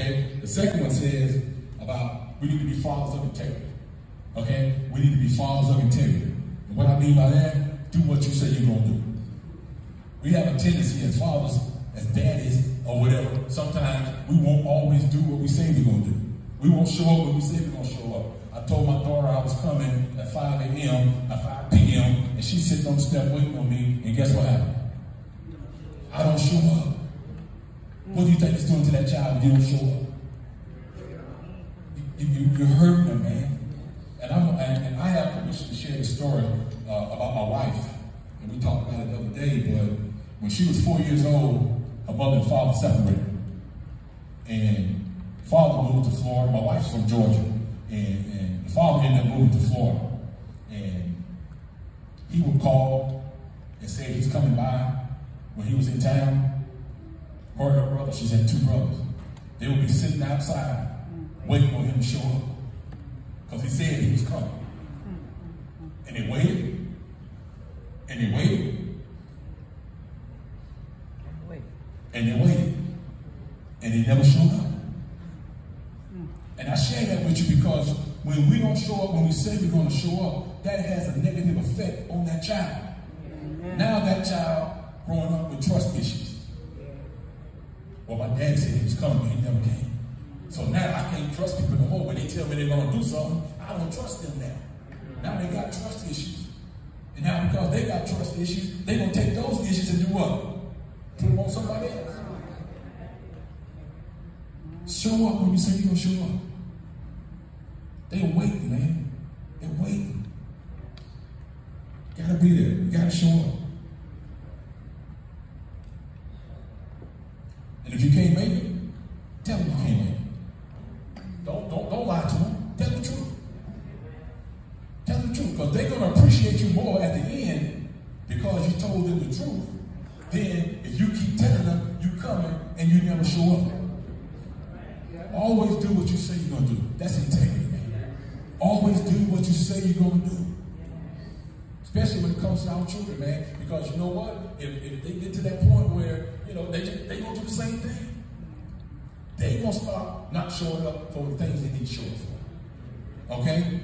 Okay? The second one says about we need to be fathers of integrity. Okay? We need to be fathers of integrity. And what I mean by that, do what you say you're going to do. We have a tendency as fathers, as daddies, or whatever, sometimes we won't always do what we say we're going to do. We won't show up when we say we're going to show up. I told my daughter I was coming at 5 a.m., at 5 p.m., and she's sitting on the step waiting on me, and guess what happened? I don't show up. What do you think it's doing to that child when you don't show up? You're hurting them, man. And I have permission to share this story about my wife. And we talked about it the other day, but when she was 4 years old, her mother and father separated. And father moved to Florida. My wife's from Georgia. And the father ended up moving to Florida. And he would call and say he's coming by when he was in town. Her and her brother, she's had 2 brothers. They would be sitting outside waiting for him to show up. Because he said he was coming. And they waited. And they waited. And they waited. And they never showed up. And I share that with you because when we don't show up, when we say we're going to show up, that has a negative effect on that child. Amen. Now that child growing up with trust issues. Well, my dad said he was coming, but he never came. So now I can't trust people no more. When they tell me they're going to do something, I don't trust them now. Now they got trust issues. And now because they got trust issues, they're going to take those issues and do what? Put them on somebody else. Show up when you say you're going to show up. They're waiting, man. They're waiting. You gotta be there. You gotta show up. And if you can't make it, tell them you can't make it. Don't lie to them. Tell the truth. Tell the truth, because they're gonna appreciate you more at the end because you told them the truth than if you keep telling them you coming and you never show up. Always do what you say you're going to do. That's integrity, man. Always do what you say you're going to do. Especially when it comes to our children, man. Because you know what? If they get to that point where, you know, they going to do the same thing. They going to start not showing up for the things they need to show up for. Okay?